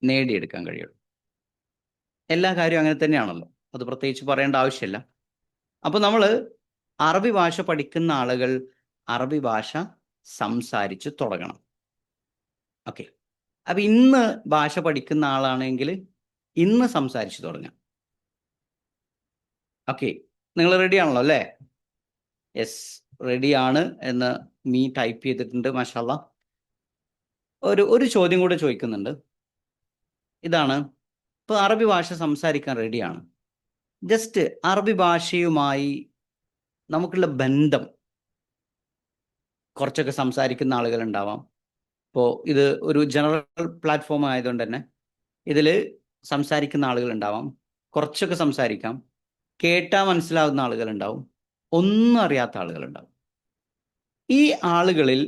നേടിയെടുക്കാൻ കഴിയുള്ളൂ. എല്ലാ കാര്യവും അങ്ങനെ തന്നെയാണല്ലോ, അത് പ്രത്യേകിച്ച് പറയേണ്ട ആവശ്യമില്ല. അപ്പോൾ നമ്മൾ അറബി ഭാഷ പഠിക്കുന്ന ആളുകൾ അറബി ഭാഷ സംസാരിച്ച് തുടങ്ങണം. ഓക്കെ, അപ്പം ഇന്ന് ഭാഷ പഠിക്കുന്ന ആളാണെങ്കിൽ ഇന്ന് സംസാരിച്ച് തുടങ്ങാം. ഓക്കെ, നിങ്ങൾ റെഡി ആണല്ലോ അല്ലേ? യെസ്, റെഡിയാണ് എന്ന് മീ ടൈപ്പ് ചെയ്തിട്ടുണ്ട്. മാഷാല്ലാ. ഒരു ചോദ്യം കൂടെ ചോദിക്കുന്നുണ്ട്. ഇതാണ്, ഇപ്പോൾ അറബി ഭാഷ സംസാരിക്കാൻ റെഡിയാണ്. ജസ്റ്റ് അറബി ഭാഷയുമായി നമുക്കുള്ള ബന്ധം, കുറച്ചൊക്കെ സംസാരിക്കുന്ന ആളുകൾ ഉണ്ടാവാം. ഇപ്പോൾ ഇത് ഒരു ജനറൽ പ്ലാറ്റ്ഫോം ആയതുകൊണ്ട് തന്നെ ഇതിൽ സംസാരിക്കുന്ന ആളുകൾ ഉണ്ടാവാം, കുറച്ചൊക്കെ സംസാരിക്കാം, കേട്ടാൽ മനസ്സിലാവുന്ന ആളുകൾ ഉണ്ടാവും, ഒന്നും അറിയാത്ത ആളുകൾ ഉണ്ടാവും. ഈ ആളുകളിൽ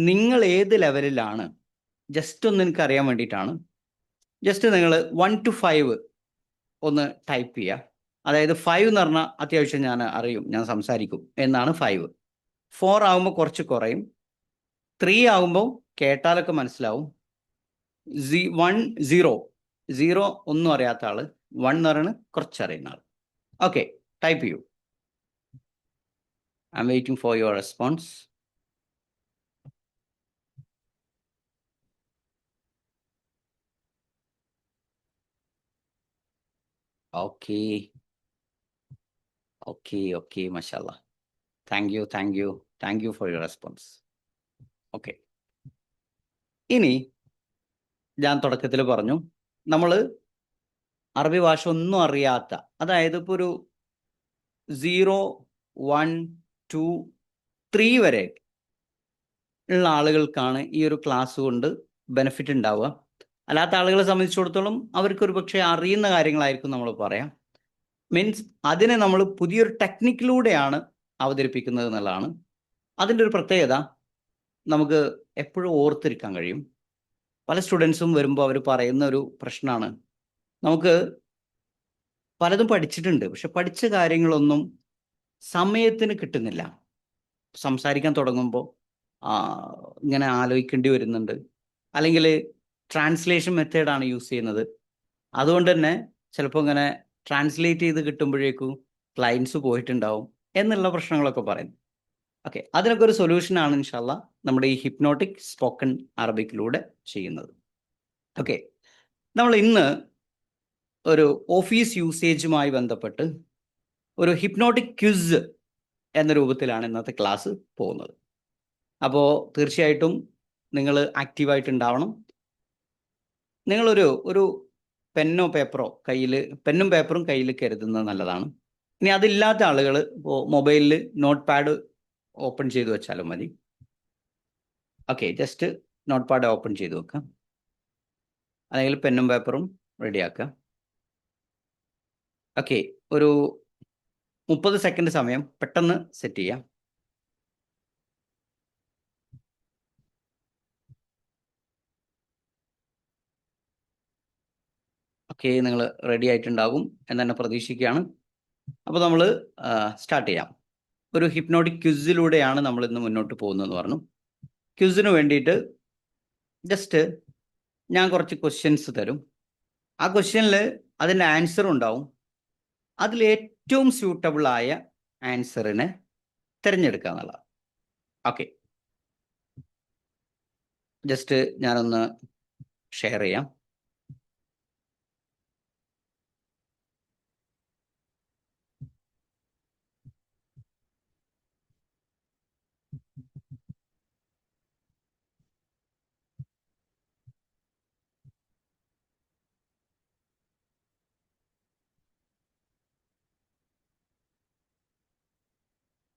നിങ്ങൾ ഏത് ലെവലിലാണ് ജസ്റ്റ് ഒന്ന് എനിക്ക് അറിയാൻ വേണ്ടിയിട്ടാണ്. ജസ്റ്റ് നിങ്ങൾ 1 to 5 ഒന്ന് ടൈപ്പ് ചെയ്യുക. അതായത് 5 എന്ന് പറഞ്ഞാൽ അത്യാവശ്യം ഞാൻ അറിയും, ഞാൻ സംസാരിക്കും എന്നാണ് 5. 4 ആകുമ്പോൾ കുറച്ച് കുറയും. 3 ആകുമ്പോൾ കേട്ടാലൊക്കെ മനസ്സിലാവും. 1 0 ഒന്നും അറിയാത്ത ആള്. 1 എന്ന് പറയുന്നത് കുറച്ചറിയുന്ന ആൾ. ഓക്കെ, ടൈപ്പ് ചെയ്യൂ. I am waiting for your response. Okay okay okay, മാഷാല്ലാ. Thank you for your response. Okay, ഇനി ഞാൻ തുടക്കത്തിൽ പറഞ്ഞു, നമ്മൾ അറബി ഭാഷ ഒന്നും അറിയാത്ത, അതായത് ഇപ്പോൾ ഒരു 0, 1, 2, 3 വരെ ഉള്ള ആളുകൾക്കാണ് ഈ ഒരു ക്ലാസ് കൊണ്ട് ബെനിഫിറ്റ് ഉണ്ടാവുക. അല്ലാത്ത ആളുകളെ സംബന്ധിച്ചിടത്തോളം അവർക്കൊരു പക്ഷേ അറിയുന്ന കാര്യങ്ങളായിരിക്കും നമ്മൾ പറയാം. മീൻസ് അതിനെ നമ്മൾ പുതിയൊരു ടെക്നിക്കിലൂടെയാണ് അവതരിപ്പിക്കുന്നത് എന്നുള്ളതാണ് അതിൻ്റെ ഒരു പ്രത്യേകത. നമുക്ക് എപ്പോഴും ഓർത്തിരിക്കാൻ കഴിയും. പല സ്റ്റുഡൻസും വരുമ്പോൾ അവർ പറയുന്ന ഒരു പ്രശ്നമാണ്, നമുക്ക് പലതും പഠിച്ചിട്ടുണ്ട്, പക്ഷെ പഠിച്ച കാര്യങ്ങളൊന്നും സമയത്തിന് കിട്ടുന്നില്ല. സംസാരിക്കാൻ തുടങ്ങുമ്പോൾ ഇങ്ങനെ ആലോചിക്കേണ്ടി വരുന്നുണ്ട്, അല്ലെങ്കിൽ ട്രാൻസ്ലേഷൻ മെത്തേഡാണ് യൂസ് ചെയ്യുന്നത്. അതുകൊണ്ട് തന്നെ ചിലപ്പോൾ ഇങ്ങനെ ട്രാൻസ്ലേറ്റ് ചെയ്ത് കിട്ടുമ്പോഴേക്കും ക്ലയൻസ് പോയിട്ടുണ്ടാവും എന്നുള്ള പ്രശ്നങ്ങളൊക്കെ പറയുന്നു. ഓക്കെ, അതിനൊക്കെ ഒരു സൊല്യൂഷനാണ് ഇൻഷാല്ലാ നമ്മുടെ ഈ ഹിപ്നോട്ടിക് സ്പോക്കൺ അറബിക്കിലൂടെ ചെയ്യുന്നത്. ഓക്കെ, നമ്മൾ ഇന്ന് ഒരു ഓഫീസ് യൂസേജുമായി ബന്ധപ്പെട്ട് ഒരു ഹിപ്നോട്ടിക് ക്വിസ് എന്ന രൂപത്തിലാണ് ഇന്നത്തെ ക്ലാസ് പോകുന്നത്. അപ്പോൾ തീർച്ചയായിട്ടും നിങ്ങൾ ആക്റ്റീവായിട്ട് ഉണ്ടാവണം. നിങ്ങളൊരു പെന്നോ പേപ്പറോ പെന്നും പേപ്പറും കയ്യിൽ കരുതുന്നത് നല്ലതാണ്. ഇനി അതില്ലാത്ത ആളുകൾ ഇപ്പോൾ മൊബൈലിൽ നോട്ട് പാഡ് ഓപ്പൺ ചെയ്ത് വെച്ചാലും മതി. Okay, just note pad open ചെയ്ത് വെക്കാം, അല്ലെങ്കിൽ പെന്നും പേപ്പറും റെഡിയാക്കുക. ഓക്കെ, ഒരു 30 സെക്കൻഡ് സമയം പെട്ടെന്ന് സെറ്റ് ചെയ്യാം. ഓക്കെ, നിങ്ങൾ റെഡി ആയിട്ടുണ്ടാകും എന്ന് തന്നെ പ്രതീക്ഷിക്കുകയാണ്. അപ്പോൾ നമ്മൾ സ്റ്റാർട്ട് ചെയ്യാം. ഒരു ഹിപ്നോട്ടിക് ക്വിസിലൂടെയാണ് നമ്മൾ ഇന്ന് മുന്നോട്ട് പോകുന്നതെന്ന് പറഞ്ഞു. ക്വിസിന് വേണ്ടിയിട്ട് ജസ്റ്റ് ഞാൻ കുറച്ച് ക്വസ്റ്റ്യൻസ് തരും. ആ ക്വസ്റ്റ്യനിൽ അതിൻ്റെ ആൻസർ ഉണ്ടാവും. അതിൽ ഏറ്റവും സ്യൂട്ടബിൾ ആയ ആൻസറിനെ തിരഞ്ഞെടുക്കുക എന്നുള്ളതാണ്. ഓക്കെ, ജസ്റ്റ് ഞാനൊന്ന് ഷെയർ ചെയ്യാം.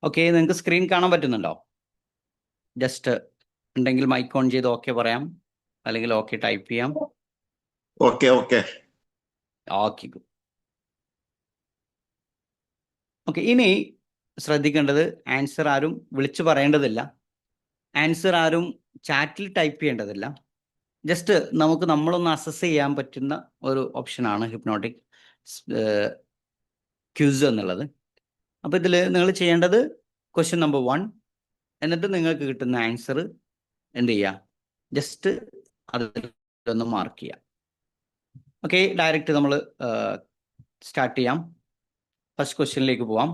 ഓക്കെ, നിങ്ങൾക്ക് സ്ക്രീൻ കാണാൻ പറ്റുന്നുണ്ടോ? ജസ്റ്റ് ഉണ്ടെങ്കിൽ മൈക്ക് ഓൺ ചെയ്ത് ഓക്കെ പറയാം, അല്ലെങ്കിൽ ഓക്കെ ടൈപ്പ് ചെയ്യാം. Okay okay okay, okay. ഇനി ശ്രദ്ധിക്കേണ്ടത്, ആൻസർ ആരും വിളിച്ചു പറയേണ്ടതില്ല, ആൻസർ ആരും ചാറ്റിൽ ടൈപ്പ് ചെയ്യേണ്ടതില്ല. ജസ്റ്റ് നമ്മളൊന്ന് അസസ് ചെയ്യാൻ പറ്റുന്ന ഒരു ഓപ്ഷനാണ് ഹിപ്നോട്ടിക് ക്വിസ് എന്നുള്ളത്. അപ്പോൾ ഇതിൽ നിങ്ങൾ ചെയ്യേണ്ടത് ക്വസ്റ്റ്യൻ നമ്പർ 1, എന്നിട്ട് നിങ്ങൾക്ക് കിട്ടുന്ന ആൻസർ എന്ത് ചെയ്യുക, ജസ്റ്റ് അതൊന്ന് മാർക്ക് ചെയ്യുക. ഓക്കെ, ഡയറക്റ്റ് നമ്മൾ സ്റ്റാർട്ട് ചെയ്യാം. ഫസ്റ്റ് ക്വസ്റ്റ്യനിലേക്ക് പോവാം.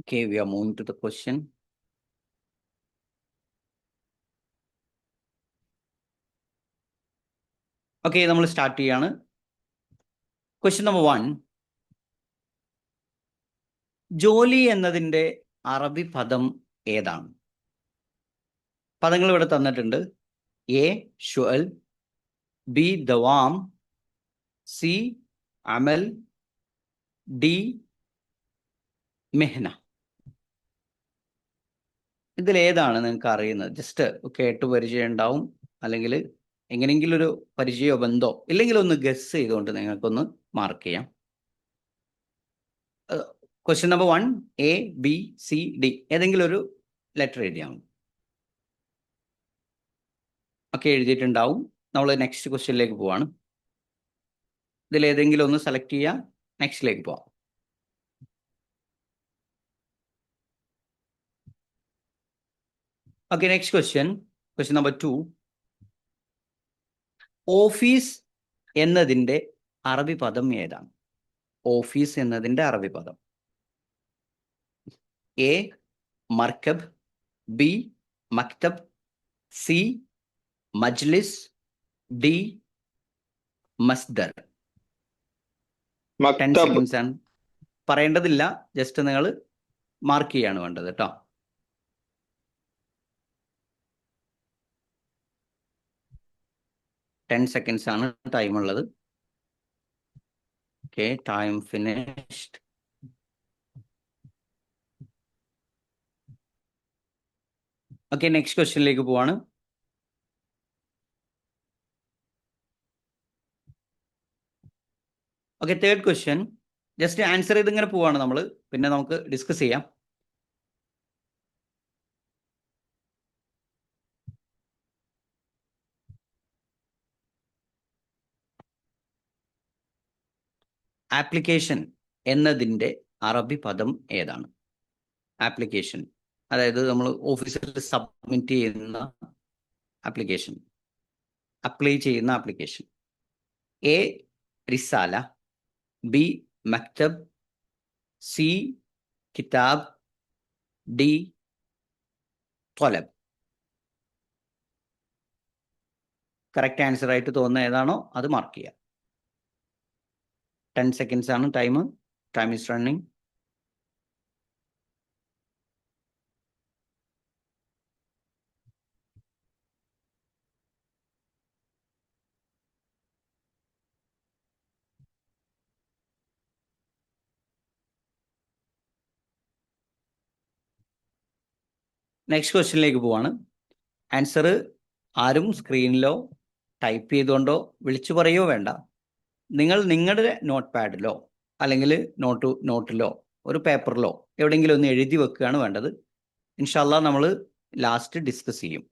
Okay, we are moving to the question. Okay, നമ്മൾ സ്റ്റാർട്ട് ചെയ്യാണ്. Question number 1. ജോലി എന്നതിൻ്റെ അറബി പദം ഏതാണ്? പദങ്ങൾ ഇവിടെ തന്നിട്ടുണ്ട്. എ ഷുഅൽ, ബി ദവാം, സി അമൽ, ഡി മെഹ്ന. ഇതിലേതാണ് നിങ്ങൾക്ക് അറിയുന്നത്? ജസ്റ്റ് കേട്ട് പരിചയം ഉണ്ടാവും, അല്ലെങ്കിൽ എങ്ങനെയെങ്കിലും ഒരു പരിചയമോ ബന്ധമോ ഇല്ലെങ്കിൽ ഒന്ന് ഗസ് ചെയ്തുകൊണ്ട് നിങ്ങൾക്കൊന്ന് മാർക്ക് ചെയ്യാം. Question number 1 A B C D ഏതെങ്കിലും ഒരു ലെറ്റർ എഴുതിയാൽ മതി. ഒക്കെ എഴുതിയിട്ടുണ്ടാവും. നമ്മൾ നെക്സ്റ്റ് ക്വസ്റ്റ്യനിലേക്ക് പോവാണ്. ഇതിലേതെങ്കിലും ഒന്ന് സെലക്ട് ചെയ്യുക, നെക്സ്റ്റിലേക്ക് പോവാം. Okay, next question number 2. Office എന്നതിൻ്റെ അറബി പദം ഏതാണ്? ഓഫീസ് എന്നതിൻ്റെ അറബി പദം. എ മർക്കബ്, ബി മക്തബ്, സി മജ്ലിസ്, ഡി മസ്ദർ. 10 സെക്കൻഡ്സ് ആണ്. പറയേണ്ടതില്ല, ജസ്റ്റ് നിങ്ങൾ മാർക്ക് ചെയ്യാണ് വേണ്ടത് കേട്ടോ. ടെൻ സെക്കൻഡ്സ് ആണ് ടൈം ഉള്ളത്. Okay, time finished. Okay, next ക്വസ്റ്റ്യനിലേക്ക് പോവാണ്. Okay, third question. Just answer ചെയ്ത് ഇങ്ങനെ പോവാണ് നമ്മൾ, പിന്നെ നമുക്ക് ഡിസ്കസ് ചെയ്യാം. ആപ്ലിക്കേഷൻ എന്നതിൻ്റെ അറബി പദം ഏതാണ്? ആപ്ലിക്കേഷൻ, അതായത് നമ്മൾ ഓഫീസിൽ സബ്മിറ്റ് ചെയ്യുന്ന ആപ്ലിക്കേഷൻ, അപ്ലൈ ചെയ്യുന്ന ആപ്ലിക്കേഷൻ. എ റിസാല, ബി മക്തബ്, സി കിതാബ്, ഡി ത്വലബ്. കറക്റ്റ് ആൻസർ ആയിട്ട് തോന്നുന്ന ഏതാണോ അത് മാർക്ക് ചെയ്യുക. 10 സെക്കൻഡ്സ് ആണ് ടൈം ഈസ് റണ്ണിങ്. നെക്സ്റ്റ് ക്വസ്റ്റ്യനിലേക്ക് പോവാണ്. ആൻസർ ആരും സ്ക്രീനിലോ ടൈപ്പ് ചെയ്തുകൊണ്ടോ വിളിച്ചു പറയുകയോ വേണ്ട. നിങ്ങൾ നിങ്ങളുടെ നോട്ട് പാഡിലോ അല്ലെങ്കിൽ നോട്ടിലോ ഒരു പേപ്പറിലോ എവിടെയെങ്കിലും ഒന്ന് എഴുതി വെക്കുകയാണ് വേണ്ടത്. ഇൻഷാല്ലാ നമ്മൾ ലാസ്റ്റ് ഡിസ്കസ് ചെയ്യും.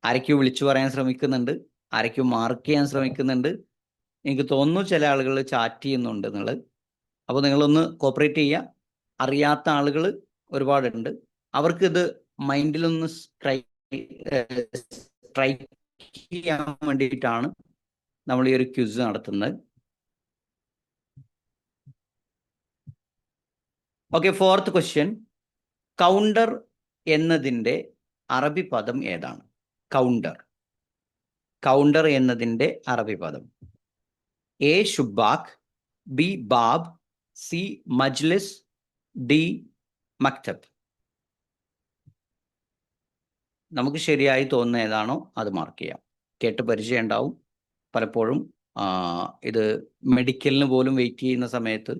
ആരൊക്കെയോ വിളിച്ചു പറയാൻ ശ്രമിക്കുന്നുണ്ട്, ആരൊക്കെയോ മാർക്ക് ചെയ്യാൻ ശ്രമിക്കുന്നുണ്ട്. എനിക്ക് തോന്നുന്നു ചില ആളുകൾ ചാറ്റ് ചെയ്യുന്നുണ്ട് എന്നുള്ളത്. അപ്പോൾ നിങ്ങളൊന്ന് കോപ്പറേറ്റ് ചെയ്യുക. അറിയാത്ത ആളുകൾ ഒരുപാടുണ്ട്. അവർക്ക് ഇത് മൈൻഡിലൊന്ന് സ്ട്രൈക്ക് ചെയ്യാൻ വേണ്ടിയിട്ടാണ് നമ്മൾ ഈ ഒരു ക്വിസ് നടത്തുന്നത്. Okay, fourth question. കൗണ്ടർ എന്നതിൻ്റെ അറബി പദം ഏതാണ്? കൗണ്ടർ എന്നതിൻ്റെ അറബി പദം. എ ഷുബാഖ്, ബി ബാബ്, സി മജ്ലിസ്, ഡി മക്തബ്. നമുക്ക് ശരിയായി തോന്നുന്ന ഏതാണോ അത് മാർക്ക് ചെയ്യാം. കേട്ട് പരിചയം ഉണ്ടാവും. പലപ്പോഴും ഇത് മെഡിക്കലിന് പോലും വെയിറ്റ് ചെയ്യുന്ന സമയത്ത്,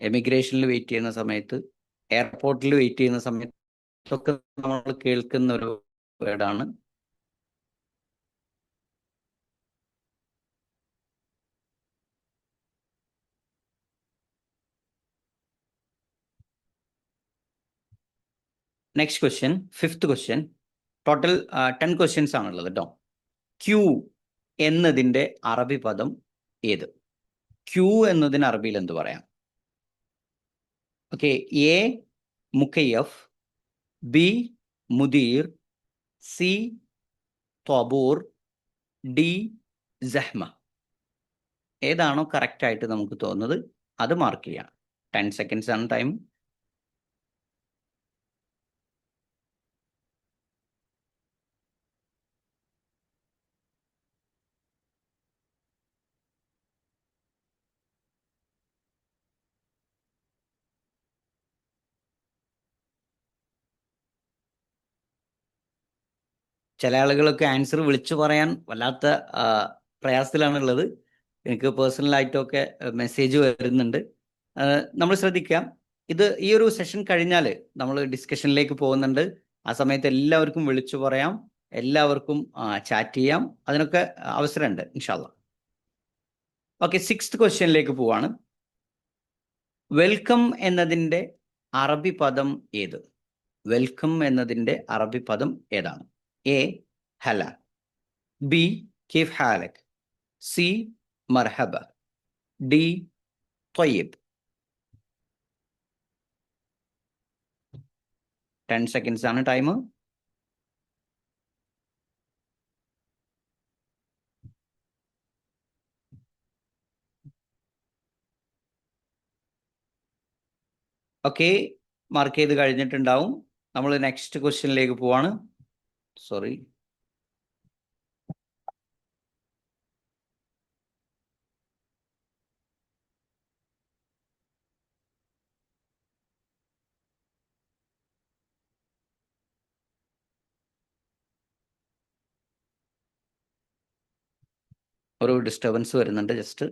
എമിഗ്രേഷനിൽ വെയിറ്റ് ചെയ്യുന്ന സമയത്ത്, എയർപോർട്ടിൽ വെയിറ്റ് ചെയ്യുന്ന സമയത്തൊക്കെ നമ്മൾ കേൾക്കുന്ന ഒരു വേർഡാണ്. Next question, fifth question. Total 10 questions ആണുള്ളത് കേട്ടോ. ക്യൂ എന്നതിൻ്റെ അറബി പദം ഏത്? ക്യൂ എന്നതിന് അറബിയിൽ എന്ത് പറയാം? ഓക്കെ, എ മുക്കയ്യഫ്, ബി മുദീർ, സി ത്വബൂർ, ഡി സഹ്മ. ഏതാണോ കറക്റ്റ് ആയിട്ട് നമുക്ക് തോന്നുന്നത് അത് മാർക്ക് ചെയ്യാം. 10 seconds ആണ് ടൈം. ചില ആളുകളൊക്കെ ആൻസർ വിളിച്ചു പറയാൻ വല്ലാത്ത പ്രയാസത്തിലാണുള്ളത്. എനിക്ക് പേഴ്സണലായിട്ടൊക്കെ മെസ്സേജ് വരുന്നുണ്ട്. നമ്മൾ ശ്രദ്ധിക്കാം. ഈ ഒരു സെഷൻ കഴിഞ്ഞാൽ നമ്മൾ ഡിസ്കഷനിലേക്ക് പോകുന്നുണ്ട്. ആ സമയത്ത് എല്ലാവർക്കും വിളിച്ചു പറയാം, എല്ലാവർക്കും ചാറ്റ് ചെയ്യാം, അതിനൊക്കെ അവസരമുണ്ട് ഇൻഷാല്ലാ. ഓക്കെ, 6th ക്വസ്റ്റ്യനിലേക്ക് പോവാണ്. വെൽക്കം എന്നതിൻ്റെ അറബി പദം ഏത്? വെൽക്കം എന്നതിൻ്റെ അറബി പദം ഏതാണ്? എ ഹല, ബി കിഫ് ഹാലക്, സി മർഹബ, ഡി ത്വയ്യിബ്. 10 seconds ആണ് ടൈം. ഓക്കെ, മാർക്ക് ചെയ്ത് കഴിഞ്ഞിട്ടുണ്ടാവും. നമ്മൾ നെക്സ്റ്റ് ക്വസ്റ്റ്യനിലേക്ക് പോവാണ്. സോറി, ഒരു ഡിസ്റ്റർബൻസ് വരുന്നുണ്ട്. ജസ്റ്റ്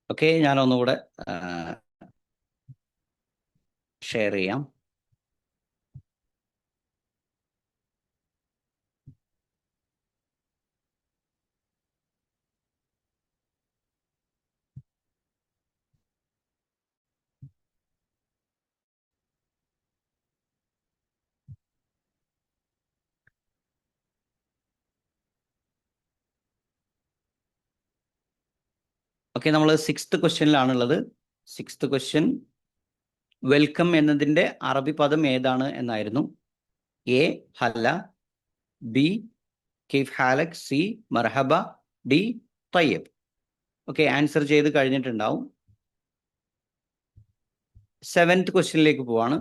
ഓക്കെ, ഞാനൊന്നുകൂടെ ഷെയർ ചെയ്യാം. ഓക്കെ, നമ്മൾ 6th ക്വസ്റ്റ്യനിലാണുള്ളത്. 6th ക്വസ്റ്റ്യൻ, വെൽക്കം എന്നതിൻ്റെ അറബി പദം ഏതാണ് എന്നായിരുന്നു. എ ഹല, ബി കിഫ് ഹാലക്, സി മർഹബ, ഡി ത്വയ്യിബ്. ഓക്കെ, ആൻസർ ചെയ്ത് കഴിഞ്ഞിട്ടുണ്ടാവും. 7th ക്വസ്റ്റ്യനിലേക്ക് പോവാണ്.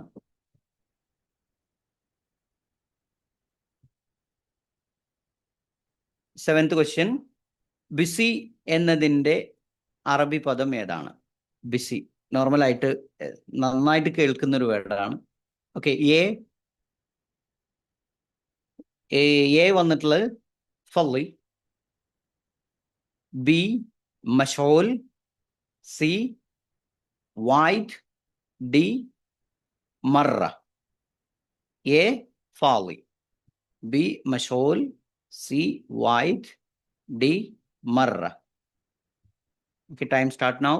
സെവൻത് ക്വസ്റ്റ്യൻ, ബിസി എന്നതിൻ്റെ അറബി പദം ഏതാണ്? ബിസി നോർമലായിട്ട് നന്നായിട്ട് കേൾക്കുന്ന ഒരു വേർഡാണ്. ഓക്കെ, എ വന്നിട്ടുള്ളത് ഫള്ളി, ബി മഷൂൽ, സി വൈറ്റ്, ഡി മറ. എ ഫാളി, ബി മഷൂൽ, സി വൈറ്റ്, ഡി മറ. Okay, time start now.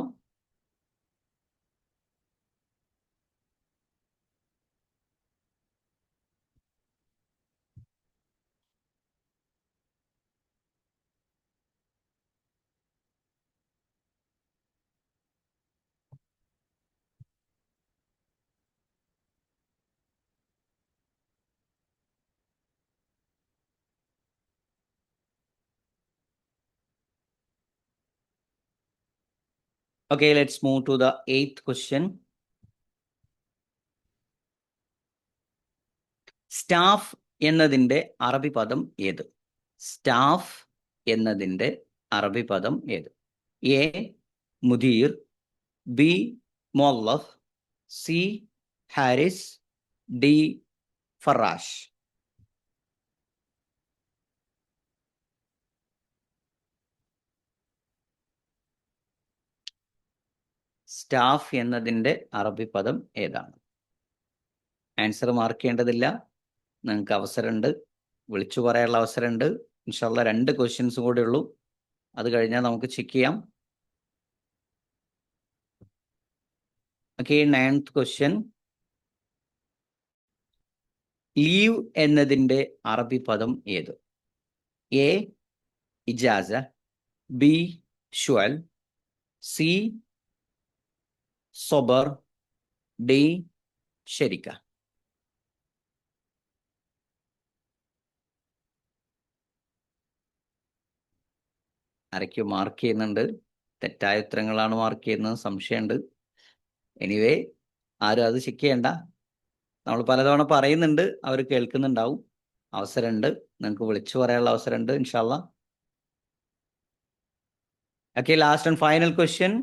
Okay, let's move to the 8th question. Staff എന്നതിൻ്റെ അറബി പദം ഏത്? സ്റ്റാഫ് എന്നതിൻ്റെ അറബി പദം ഏത്? എ മുദീർ, ബി മുഅല്ലഫ്, സി ഹാരിസ്, ഡി ഫറാഷ്. സ്റ്റാഫ് എന്നതിൻ്റെ അറബി പദം ഏതാണ്? ആൻസർ മാർക്ക് ചെയ്യേണ്ടതില്ല, നിങ്ങൾക്ക് അവസരമുണ്ട്, വിളിച്ചു പറയാനുള്ള അവസരമുണ്ട്. ഇൻഷാല്ല 2 ക്വസ്റ്റ്യൻസും കൂടെ ഉള്ളൂ, അത് കഴിഞ്ഞാൽ നമുക്ക് ചെക്ക് ചെയ്യാം. Okay, 9th question. ലീവ് എന്നതിൻ്റെ അറബി പദം ഏത്? എ ഇജാസ, ബി ഷുഅൽ, സി സബർ, ഡി ശരിക്ക. ആരൊക്കെയോ മാർക്ക് ചെയ്യുന്നുണ്ട്, തെറ്റായ ഉത്തരങ്ങളാണ് മാർക്ക് ചെയ്യുന്നത്, സംശയമുണ്ട്. എനിവേ ആരും അത് ചെക്ക് ചെയ്യണ്ട, നമ്മൾ പലതവണ പറയുന്നുണ്ട്, അവർ കേൾക്കുന്നുണ്ടാവും. അവസരമുണ്ട്, നിങ്ങൾക്ക് വിളിച്ചു പറയാനുള്ള അവസരമുണ്ട് ഇൻഷാല്ല. Okay, last and final question.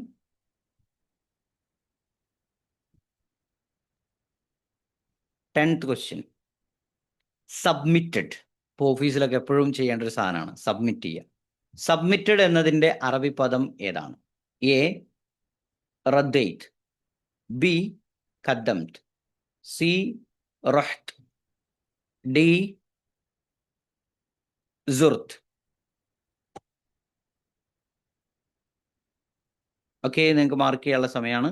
10th question. Submitted. ഇപ്പോൾ ഓഫീസിലൊക്കെ എപ്പോഴും ചെയ്യേണ്ട ഒരു സാധനമാണ് സബ്മിറ്റ് ചെയ്യുക. സബ്മിറ്റഡ് എന്നതിൻ്റെ അറബി പദം ഏതാണ്? എ റദ്ദൈത്, ബി ഖദ്ദംത്, സി റഹ്ത്, ഡി സുർത്ത്. ഓക്കെ, നിങ്ങൾക്ക് മാർക്ക് ചെയ്യാനുള്ള സമയമാണ്.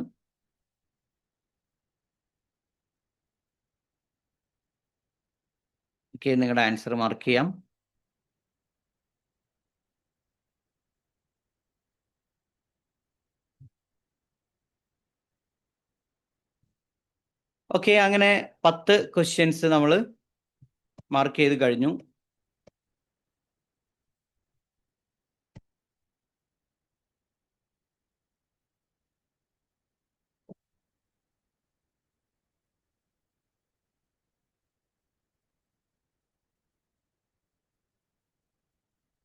ഓക്കെ, നിങ്ങളുടെ ആൻസർ മാർക്ക് ചെയ്യാം. ഓക്കെ, അങ്ങനെ 10 ക്വസ്റ്റ്യൻസ് നമ്മൾ മാർക്ക് ചെയ്ത് കഴിഞ്ഞു.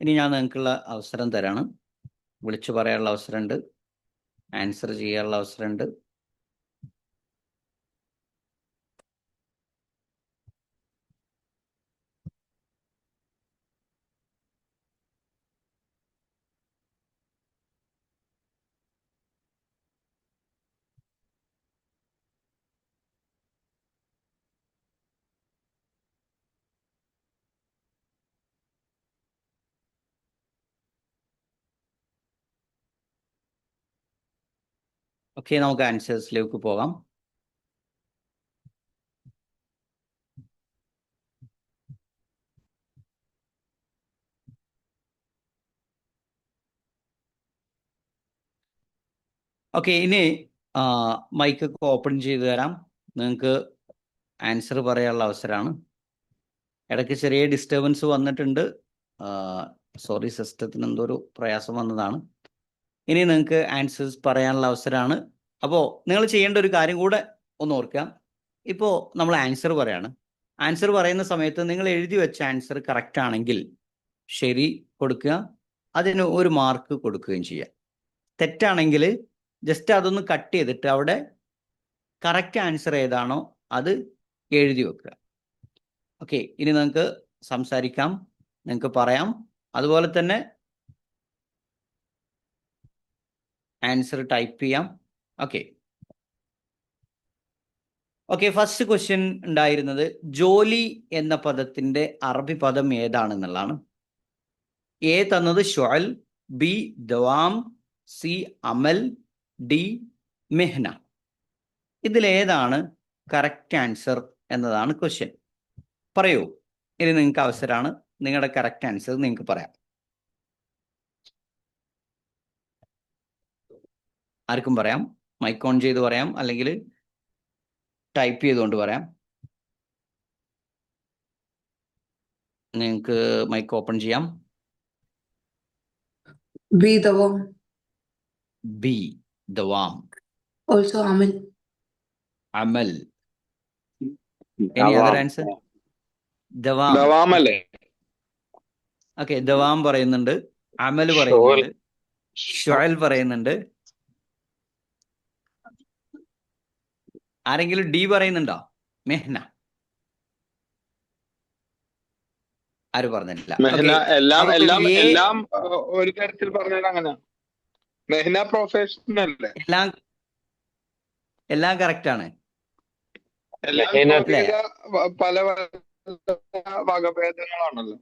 ഇനി ഞാൻ നിങ്ങൾക്കുള്ള അവസരം തരാണ്. വിളിച്ചു പറയാനുള്ള അവസരമുണ്ട്, ആൻസർ ചെയ്യാനുള്ള അവസരമുണ്ട്. ഓക്കെ, നമുക്ക് ആൻസേഴ്സിലേക്ക് പോകാം. ഓക്കെ, ഇനി മൈക്കൊക്കെ ഓപ്പൺ ചെയ്ത് തരാം, നിങ്ങൾക്ക് ആൻസർ പറയാനുള്ള അവസരമാണ്. ഇടയ്ക്ക് ചെറിയ ഡിസ്റ്റർബൻസ് വന്നിട്ടുണ്ട്, സോറി, സിസ്റ്റത്തിന് എന്തോ ഒരു പ്രയാസം വന്നതാണ്. ഇനി നിങ്ങൾക്ക് ആൻസേഴ്സ് പറയാനുള്ള അവസരമാണ്. അപ്പോൾ നിങ്ങൾ ചെയ്യേണ്ട ഒരു കാര്യം കൂടെ ഒന്ന് ഓർക്കാം. ഇപ്പോൾ നമ്മൾ ആൻസർ പറയാണ്, ആൻസർ പറയുന്ന സമയത്ത് നിങ്ങൾ എഴുതി വെച്ച ആൻസർ കറക്റ്റ് ആണെങ്കിൽ ശരി കൊടുക്കുക, അതിന് ഒരു മാർക്ക് കൊടുക്കുകയും ചെയ്യുക. തെറ്റാണെങ്കിൽ ജസ്റ്റ് അതൊന്ന് കട്ട് ചെയ്തിട്ട് അവിടെ കറക്റ്റ് ആൻസർ ഏതാണോ അത് എഴുതി വെക്കുക. ഓക്കെ, ഇനി നിങ്ങൾക്ക് സംസാരിക്കാം, നിങ്ങൾക്ക് പറയാം, അതുപോലെ തന്നെ ആൻസർ ടൈപ്പ് ചെയ്യാം. ഓക്കെ ഓക്കെ, ഫസ്റ്റ് ക്വസ്റ്റ്യൻ ഉണ്ടായിരുന്നത് ജോലി എന്ന പദത്തിന്റെ അറബി പദം ഏതാണെന്നുള്ളതാണ്. എ തന്നത് ഷുഅൽ, ബി ദവാം, സി അമൽ, ഡി മെഹ്ന. ഇതിലേതാണ് കറക്റ്റ് ആൻസർ എന്നതാണ് ക്വസ്റ്റ്യൻ. പറയൂ, ഇനി നിങ്ങൾക്ക് അവസരമാണ്, നിങ്ങളുടെ കറക്റ്റ് ആൻസർ നിങ്ങൾക്ക് പറയാം. ആർക്കും പറയാം, മൈക്ക് ഓൺ ചെയ്ത് പറയാം, അല്ലെങ്കിൽ ടൈപ്പ് ചെയ്തുകൊണ്ട് പറയാം. നിങ്ങൾക്ക് മൈക്ക് ഓപ്പൺ ചെയ്യാം. ബി ദവാം. ബി ദവാം. ഓൾസോ അമൽ. അമൽ. Any other answer? ദവാം. ദവാമല്ലേ? ഓക്കെ, ദവാം പറയുന്നുണ്ട്, അമൽ പറയുന്നുണ്ട്, ഷുഅൽ പറയുന്നുണ്ട്. ആരെങ്കിലും ഡി പറയുന്നുണ്ടോ? മെഹ്ന ആരും പറഞ്ഞിട്ടില്ല. മെഹ്ന എല്ലാം നമുക്ക് എല്ലാം A- എല്ലാം ഒരു തരത്തിൽ പറഞ്ഞാൽ അങ്ങനെ. മെഹ്ന പ്രൊഫഷണൽ അല്ലേ? എല്ലാം എല്ലാം കറക്റ്റ് ആണ് എല്ലാം മെഹനത്ത് അല്ലേ? പല വകഭേദങ്ങളാണല്ലോ.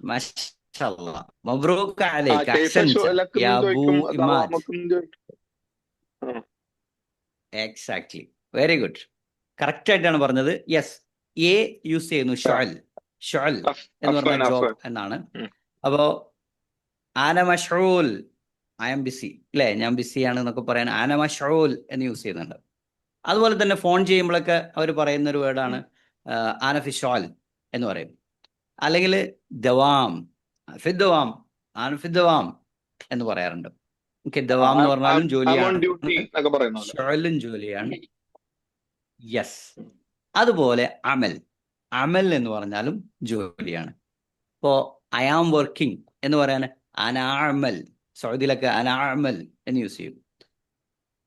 മാഷാഅല്ലാ. മബ്രൂക്ക് അലൈക്ക്. കൈഫ അഹ്സൻത ലക്കും യാ അബൂ ചോദിക്കും, ഇമാദ്. ദവാമക്കും ചോദിക്കും. Exactly, very good. കറക്റ്റ് ആയിട്ടാണ് പറഞ്ഞത്. യെസ്, എ യൂസ് ചെയ്യുന്നു ഷുഅൽ. ഷുഅൽ എന്ന് പറഞ്ഞ ജോബ് എന്നാണ്. അപ്പോ ആന മഷ്ഊൽ, ഐ ആം ബിസി അല്ലേ, ഞാൻ ബിസിയാണ് എന്നൊക്കെ പറയാൻ ആന മഷ്ഊൽ എന്ന് യൂസ് ചെയ്യുന്നുണ്ട്. അതുപോലെ തന്നെ ഫോൺ ചെയ്യുമ്പോഴൊക്കെ അവർ പറയുന്ന ഒരു വേർഡാണ് ആന ഫി ഷുഅൽ എന്ന് പറയും. അല്ലെങ്കിൽ ദവാം, ഫിദ്ദവാം, ആന ഫിദ്ദവാം എന്ന് പറയാറുണ്ട്. ഓക്കെ, ദവാം എന്ന് പറഞ്ഞാലും ജോലിയാണ്, ഡ്യൂട്ടി എന്നൊക്കെ പറയുന്ന പോലെ. ഷുഅലും ജോലിയാണ്. യെസ്. അതുപോലെ അമൽ, അമൽ എന്ന് പറഞ്ഞാലും ജോലിയാണ്. ഇപ്പോ ഐ ആം വർക്കിംഗ് എന്ന് പറയാൻ അനാഅമൽ, സൗദിയിലൊക്കെ അനാഅമൽ എന്ന് യൂസ് ചെയ്യും.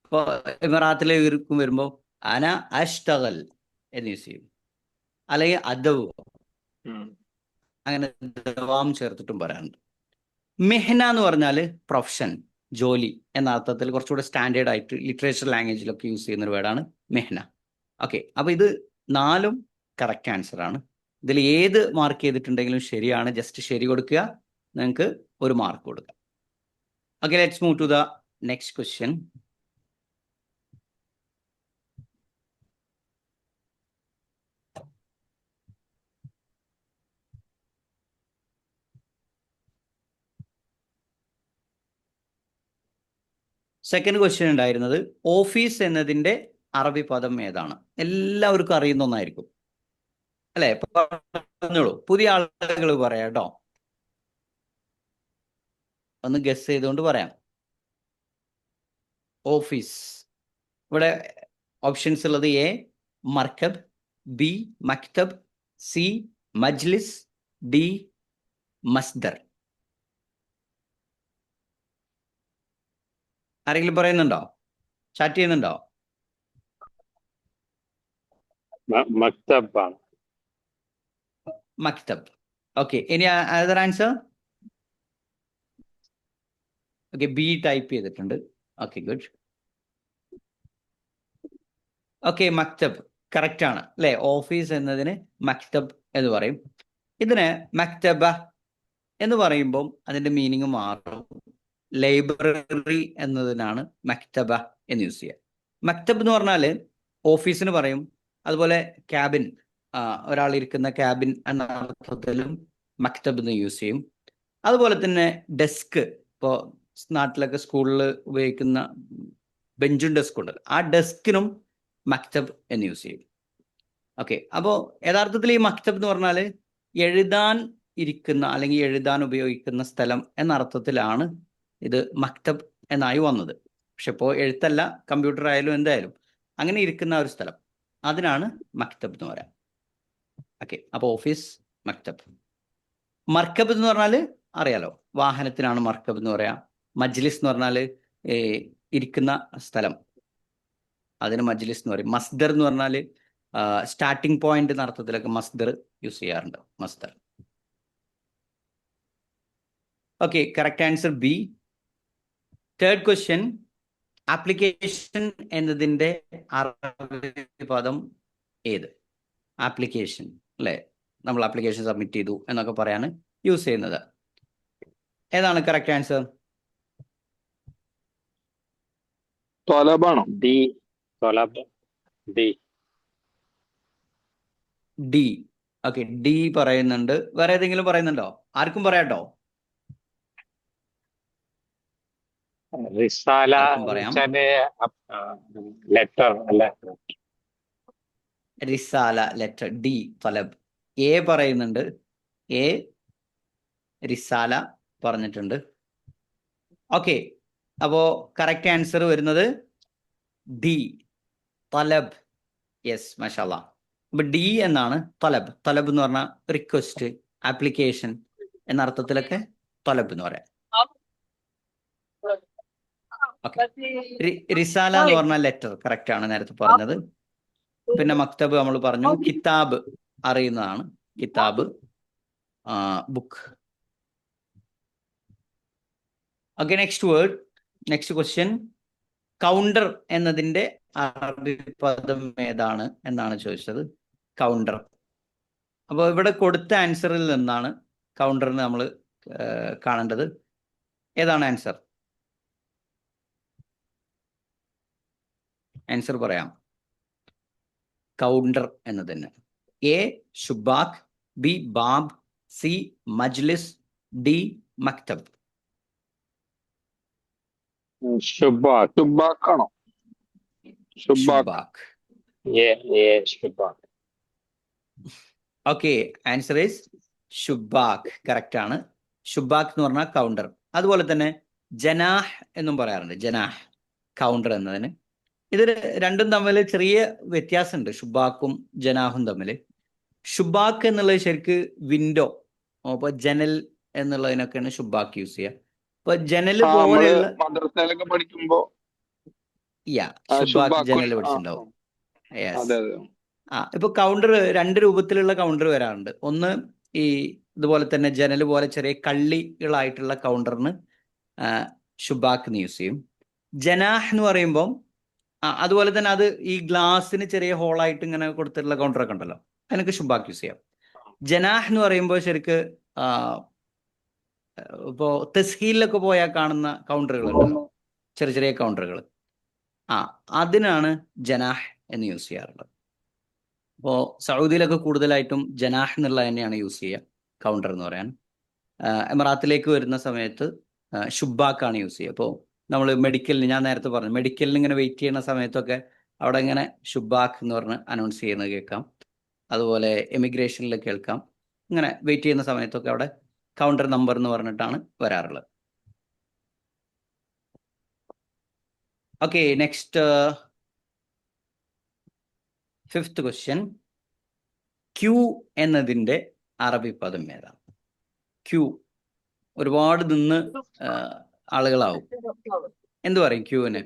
ഇപ്പോൾ ഇമറാത്തിലേക്ക് വരുമ്പോൾ അന അഷ്തഗൽ എന്ന് യൂസ് ചെയ്യും. അല്ലെങ്കിൽ അദവ്, അങ്ങനെ ദവാം ചേർത്തിട്ടും പറയാറുണ്ട്. മെഹ്ന എന്ന് പറഞ്ഞാൽ പ്രൊഫഷൻ, ജോലി എന്ന അർത്ഥത്തിൽ കുറച്ചുകൂടെ സ്റ്റാൻഡേർഡ് ആയിട്ട് ലിറ്ററേച്ചർ ലാംഗ്വേജിലൊക്കെ യൂസ് ചെയ്യുന്ന ഒരു വേർഡാണ് മെഹ്ന. ഓക്കെ, അപ്പോൾ ഇത് 4 കറക്റ്റ് ആൻസർ ആണ്. ഇതിൽ ഏത് മാർക്ക് ചെയ്തിട്ടുണ്ടെങ്കിലും ശരിയാണ്. ജസ്റ്റ് ശരി കൊടുക്കുക, നിങ്ങൾക്ക് 1 മാർക്ക് കൊടുക്കുക. Okay, let's move to the next question. Second question ഉണ്ടായിരുന്നത് ഓഫീസ് എന്നതിൻ്റെ അറബി പദം ഏതാണ്? എല്ലാവർക്കും അറിയുന്ന ഒന്നായിരിക്കും അല്ലേ? പറഞ്ഞോളൂ, പുതിയ ആളുകൾ പറയാം കേട്ടോ, ഒന്ന് ഗസ് ചെയ്തുകൊണ്ട് പറയാം. ഓഫീസ്, ഇവിടെ ഓപ്ഷൻസ് ഉള്ളത് എ മർക്കബ്, ബി മക്തബ്, സി മജ്ലിസ്, ഡി മസ്ദർ. ആരെങ്കിലും പറയുന്നുണ്ടോ? ചാറ്റ് ചെയ്യുന്നുണ്ടോ? മക്തബാണ്. മക്തബ്. ഓക്കെ, ഇനി other answer? Okay, B type ചെയ്തിട്ടുണ്ട്. Okay, good. ഓക്കെ, മക്തബ് കറക്റ്റ് ആണ് അല്ലേ? ഓഫീസ് എന്നതിന് മക്തബ് എന്ന് പറയും. ഇതിന് മക്തബ എന്ന് പറയുമ്പം അതിൻ്റെ മീനിങ് മാറും. ലൈബ്രറി എന്നതിനാണ് മക്തബ എന്ന് യൂസ് ചെയ്യുക. മക്തബ് എന്ന് പറഞ്ഞാൽ ഓഫീസിന് പറയും. അതുപോലെ ക്യാബിൻ, ഒരാൾ ഇരിക്കുന്ന ക്യാബിൻ എന്ന അർത്ഥത്തിലും മക്തബ് എന്ന് യൂസ് ചെയ്യും. അതുപോലെ തന്നെ ഡെസ്ക്, ഇപ്പോൾ നാട്ടിലൊക്കെ സ്കൂളിൽ ഉപയോഗിക്കുന്ന ബെഞ്ചും ഡെസ്കും ഉണ്ട്, ആ ഡെസ്കിനും മക്തബ് എന്ന് യൂസ് ചെയ്യും. ഓക്കെ, അപ്പോൾ യഥാർത്ഥത്തിൽ ഈ മക്തബ് എന്ന് പറഞ്ഞാൽ എഴുതാൻ ഇരിക്കുന്ന അല്ലെങ്കിൽ എഴുതാൻ ഉപയോഗിക്കുന്ന സ്ഥലം എന്ന അർത്ഥത്തിലാണ് ഇത് മക്തബ് എന്നായി വന്നത്. പക്ഷെ ഇപ്പോൾ എഴുത്തല്ല, കമ്പ്യൂട്ടർ ആയാലും എന്തായാലും അങ്ങനെ ഇരിക്കുന്ന ഒരു സ്ഥലം, അതിനാണ് മക്തബ് എന്ന് പറയാം. ഓക്കെ, അപ്പോൾ ഓഫീസ് മക്തബ്. മർക്കബ് എന്ന് പറഞ്ഞാൽ അറിയാലോ, വാഹനത്തിനാണ് മർക്കബ് എന്ന് പറയാം. മജ്ലിസ് എന്ന് പറഞ്ഞാൽ ഇരിക്കുന്ന സ്ഥലം, അതിന് മജ്ലിസ് എന്ന് പറയും. മസ്ദർ എന്ന് പറഞ്ഞാൽ സ്റ്റാർട്ടിംഗ് പോയിന്റ് എന്ന അർത്ഥത്തിലൊക്കെ മസ്ദർ യൂസ് ചെയ്യാറുണ്ട്, മസ്ദർ. Okay, correct answer B. Third question, application എന്നതിൻ്റെ അറബി പദം ഏത്? ആപ്ലിക്കേഷൻ അല്ലേ, നമ്മൾ ആപ്ലിക്കേഷൻ സബ്മിറ്റ് ചെയ്തു എന്നൊക്കെ പറയാണ് യൂസ് ചെയ്യുന്നത്. ഏതാണ് കറക്റ്റ് ആൻസർ? തൊലബാണോ? ഡി. തൊലബ്, ഡി. ഡി. ഓക്കെ, ഡി പറയുന്നുണ്ട്. വേറെ ഏതെങ്കിലും പറയുന്നുണ്ടോ? ആർക്കും പറയാട്ടോ? റിസാല പറയാം. ലെറ്റർ അല്ലേ? റിസാല, ലെറ്റർ. ഡി തലബ്. എ പറയുന്നുണ്ട്, എ റിസാല പറഞ്ഞിട്ടുണ്ട്. ഓക്കെ, അപ്പോൾ കറക്റ്റ് ആൻസർ വരുന്നത് ഡി തലബ്. യെസ്, മാഷാല്ലാ. അപ്പൊ ഡി എന്നാണ് തലബ്. തലബ് എന്ന് പറഞ്ഞാൽ റിക്വസ്റ്റ്, ആപ്ലിക്കേഷൻ എന്ന അർത്ഥത്തിലൊക്കെ തലബ് എന്ന് പറയാം. ഓക്കെ, റിസാല എന്ന് പറഞ്ഞാൽ ലെറ്റർ, കറക്റ്റ് ആണ്, നേരത്തെ പറഞ്ഞത്. പിന്നെ മക്തബ് നമ്മൾ പറഞ്ഞു. കിതാബ് അറിയുന്നതാണ്, കിതാബ് book. Okay, next word, next question. Counter എന്നതിന്റെ അറബി പദം ഏതാണ് എന്നാണ് ചോദിച്ചത്. കൗണ്ടർ. അപ്പോൾ ഇവിടെ കൊടുത്ത ആൻസറിൽ നിന്നാണ് കൗണ്ടറിന് നമ്മൾ കാണേണ്ടത്. ഏതാണ് ആൻസർ? ആൻസർ പറയാം. കൗണ്ടർ എന്നതിന് എ ഷുബാഖ്, ബി ബാബ്, സി മജ്ലിസ്, ഡി മക്തബ്. ഷുബാക്കാണോ? ഷുബാഖ്. ഷുബാഖ്. ഓക്കെ, ആൻസർ ഈസ് ഷുബാഖ്. കറക്റ്റ് ആണ്. ഷുബാഖ് എന്ന് പറഞ്ഞാൽ കൗണ്ടർ. അതുപോലെ തന്നെ ജനാഹ് എന്നും പറയാറുണ്ട്. ജനാഹ് കൗണ്ടർ എന്നതിന്. ഇത് രണ്ടും തമ്മിൽ ചെറിയ വ്യത്യാസമുണ്ട്, ഷുബാക്കും ജനാഹും തമ്മിൽ. ഷുബാക്ക് എന്നുള്ളത് ശരിക്ക് വിൻഡോ, അപ്പോൾ ജനൽ എന്നുള്ളതിനൊക്കെയാണ് ഷുബാക്ക് യൂസ് ചെയ്യുക. അപ്പൊ ജനൽ പോലെയുള്ള മദ്രസയിലൊക്കെ പഠിക്കുമ്പോ ഷുബാക്ക് ജനൽ പഠിച്ചിട്ടുണ്ടാവും. ഇപ്പൊ കൗണ്ടർ രണ്ട് രൂപത്തിലുള്ള കൗണ്ടർ വരാറുണ്ട്. ഒന്ന് ഈ ഇതുപോലെ തന്നെ ജനൽ പോലെ ചെറിയ കള്ളികളായിട്ടുള്ള കൗണ്ടറിന് ഷുബാക്ക് യൂസ് ചെയ്യും. ജനാഹ് എന്ന് പറയുമ്പോൾ അതുപോലെ തന്നെ അത് ഈ ഗ്ലാസ്സിന് ചെറിയ ഹോളായിട്ട് ഇങ്ങനെ കൊടുത്തിട്ടുള്ള കൗണ്ടറൊക്കെ ഉണ്ടല്ലോ, അതിനൊക്കെ ഷുബാക്ക് യൂസ് ചെയ്യാം. ജനാഹ് എന്ന് പറയുമ്പോൾ ശരിക്ക് ഇപ്പോൾ തെസ്ഹീലിലൊക്കെ പോയാൽ കാണുന്ന കൗണ്ടറുകൾ ഉണ്ടല്ലോ, ചെറിയ ചെറിയ കൗണ്ടറുകൾ, അതിനാണ് ജനാഹ് എന്ന് യൂസ് ചെയ്യാറുള്ളത്. അപ്പോൾ സൗദിയിലൊക്കെ കൂടുതലായിട്ടും ജനാഹ് എന്നുള്ള തന്നെയാണ് യൂസ് ചെയ്യുക കൗണ്ടർ എന്ന് പറയാൻ. എമറാത്തിലേക്ക് വരുന്ന സമയത്ത് ഷുബാക്കാണ് യൂസ് ചെയ്യുക. അപ്പോൾ നമ്മൾ മെഡിക്കലിന്, ഞാൻ നേരത്തെ പറഞ്ഞു, മെഡിക്കലിന് ഇങ്ങനെ വെയിറ്റ് ചെയ്യുന്ന സമയത്തൊക്കെ അവിടെ ഇങ്ങനെ ഷുബാക്ക് എന്ന് പറഞ്ഞ് അനൗൺസ് ചെയ്യുന്നത് കേൾക്കാം. അതുപോലെ എമിഗ്രേഷനിൽ കേൾക്കാം. ഇങ്ങനെ വെയിറ്റ് ചെയ്യുന്ന സമയത്തൊക്കെ അവിടെ കൗണ്ടർ നമ്പർ എന്ന് പറഞ്ഞിട്ടാണ് വരാറുള്ളത്. Okay, next 5th question. Q എന്നതിൻ്റെ അറബി പദം ഏതാണ്? ക്യൂ. ഒരുപാട് നിന്ന് ആളുകളാവും. എന്തു പറയും ക്യൂവിന്?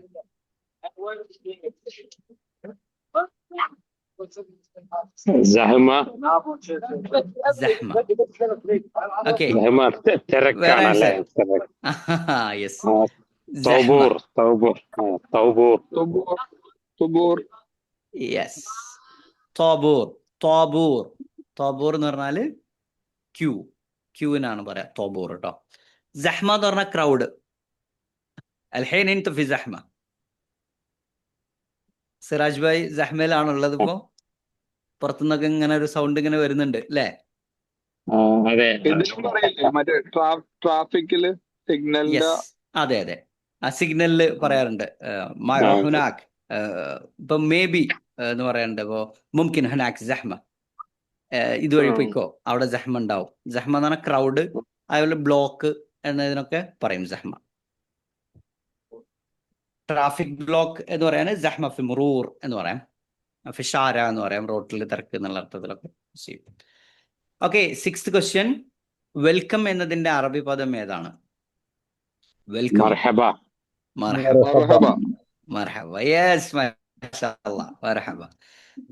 സഹമ. ഓക്കെ, തിരക്കാണല്ലേ? യെസ്. തൗബൂർ. യെസ്, തോബൂർ. തോബൂർ. തോബൂർ എന്ന് പറഞ്ഞാല് ക്യൂവിനാണ് പറയാ തോബൂർ കേട്ടോ. സഹ്മ എന്ന് പറഞ്ഞാൽ ക്രൗഡ്. അൽഹൈൻ ഇൻതു ഫി സഹ്മ. സിറാജ് ഭായ് സഹ്മയിലാണുള്ളത്. ഇപ്പോ പുറത്തുനിന്നൊക്കെ ഇങ്ങനെ ഒരു സൗണ്ട് ഇങ്ങനെ വരുന്നുണ്ട് അല്ലേ? അതെ. ട്രാഫിക്കില് സിഗ്നലിന്റെ. അതെ അതെ, ആ സിഗ്നലില് പറയാറുണ്ട്. ഹുനാക്, ഇപ്പൊ മേ ബി എന്ന് പറയാറുണ്ട്. ഇപ്പോ മുംകിൻ ഹുനാക് സഹ്മ, ഇതുവഴി പോയിക്കോ, അവിടെ സഹ്മ ഉണ്ടാവും. സഹ്മ എന്ന് പറഞ്ഞാൽ ക്രൗഡ്. അതുപോലെ ബ്ലോക്ക് എന്നതിനൊക്കെ പറയും സഹ്മ. ട്രാഫിക് ബ്ലോക്ക് എന്ന് പറയാൻ സഹ്മ ഫി മുറൂർ എന്ന് പറയാം. ഫിഷാര എന്ന് പറയാം, റോട്ടിൽ തിരക്ക് എന്നുള്ള അർത്ഥത്തിലൊക്കെ ചെയ്യും. Okay, 6th question. വെൽക്കം എന്നതിന്റെ അറബി പദം ഏതാണ്? വെൽക്കം. മർഹബ. മർഹബ. യെസ്, മാഷാഅല്ലാഹ്. മർഹബ.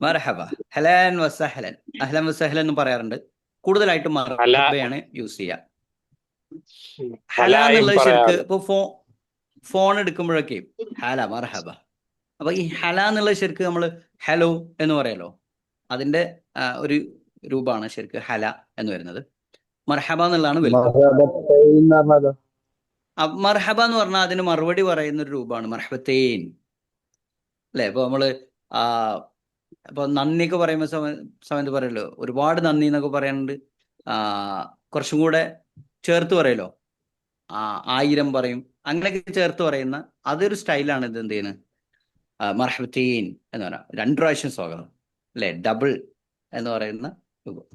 മർഹബ. ഹലൻ വസഹലൻ. അഹ്ലൻ വസഹലൻ എന്ന് പറയാറുണ്ട്. കൂടുതലായിട്ടും മർഹബയാണ് യൂസ് ചെയ്യുക. ഹല എന്നുള്ളത് ശരിക്ക് ഇപ്പൊ ഫോൺ എടുക്കുമ്പോഴൊക്കെ ഹല മർഹബ. അപ്പൊ ഈ ഹല എന്നുള്ളത് ശരിക്ക് നമ്മൾ ഹലോ എന്ന് പറയല്ലോ, അതിന്റെ ഒരു രൂപമാണ് ശരിക്ക് ഹല എന്ന് വരുന്നത്. മർഹബ എന്നുള്ളതാണ് വെൽക്കം. മർഹബ എന്ന് പറഞ്ഞാൽ അതിന് മറുപടി പറയുന്ന ഒരു രൂപമാണ് മർഹബത്തേൻ അല്ലെ? ഇപ്പൊ നമ്മള് ഇപ്പൊ നന്ദിയൊക്കെ പറയുമ്പോൾ സമയത്ത് പറയല്ലോ, ഒരുപാട് നന്ദി എന്നൊക്കെ പറയാനുണ്ട്. കുറച്ചും കൂടെ ചേർത്ത് പറയല്ലോ, 1000 പറയും. അങ്ങനെയൊക്കെ ചേർത്ത് പറയുന്ന അതൊരു സ്റ്റൈലാണ്. ഇത് എന്ത് ചെയ്യുന്നത്? മർഹബത്തീൻ എന്ന് പറയാം. 2 പ്രാവശ്യം സ്വാഗതം അല്ലെ? ഡബിൾ എന്ന് പറയുന്ന രൂപം.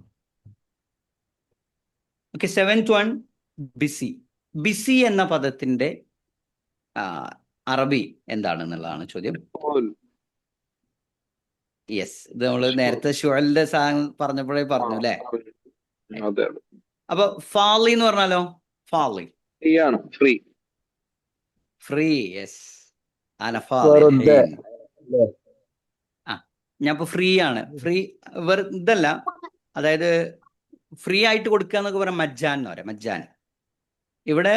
Okay, 7th one. BC. BC എന്ന പദത്തിന്റെ അറബി എന്താണെന്നുള്ളതാണ് ചോദ്യം. യെസ്, ഇത് നമ്മള് നേരത്തെ ഷുഅലിന്റെ സാധനം പറഞ്ഞപ്പോഴേ പറഞ്ഞു അല്ലെ? അപ്പൊ ഫാലി എന്ന് പറഞ്ഞാലോ? ഫാലി ഫ്രീ. യെസ്, ഞാൻ ഇപ്പൊ ഫ്രീ ആണ്. ഫ്രീ ഇതല്ല, അതായത് ഫ്രീ ആയിട്ട് കൊടുക്കുക എന്നൊക്കെ പറയാം. മജ്ജാൻ എന്ന് പറയാം. മജ്ജാൻ. ഇവിടെ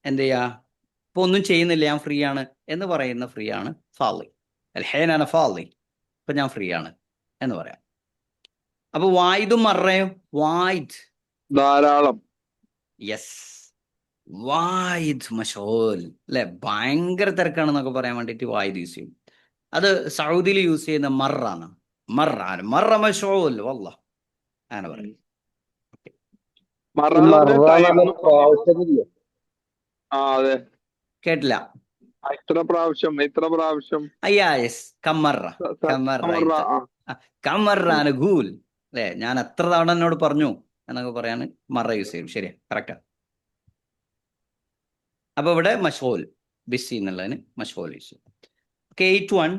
എന്ത് ചെയ്യാ? ഇപ്പൊ ഒന്നും ചെയ്യുന്നില്ല, ഞാൻ ഫ്രീ ആണ് എന്ന് പറയുന്ന ഫ്രീ ആണ് ഫാളി. അൽഹേനാന ഫാളി, ഇപ്പൊ ഞാൻ ഫ്രീ ആണ് എന്ന് പറയാം. അപ്പൊ വായിദും മറയും, വായിദ് ധാരാളം. യെസ്, വായിദ് മഷൂൽ അല്ലെ, ഭയങ്കര തിരക്കാണെന്നൊക്കെ പറയാൻ വേണ്ടിയിട്ട് വായിദ് യൂസ് ചെയ്യും. അത് സൗദിയിൽ യൂസ് ചെയ്യുന്ന മറാണ്. മറ മഷൂൽ വല്ല അങ്ങനെ പറയും. മറ എന്ന് പറഞ്ഞാൽ time. പ്രാവശ്യമില്ലേ? അതെ, കേട്ടില്ല. ഇത്ര പ്രാവശ്യം. അയ്യാ യെസ്, കമ്മറ മറ. കമ്മറാണ് ഗൂൽ അല്ലെ, ഞാൻ എത്ര തവണ എന്നോട് പറഞ്ഞു എന്നൊക്കെ പറയാൻ മറ യൂസ് ചെയ്യും. ശരിയാ, കറക്റ്റാ. അപ്പൊ ഇവിടെ മഷൂൽ, ബിസി എന്നുള്ളതിന് മഷൂൽ യൂസ് ചെയ്യും. 8.1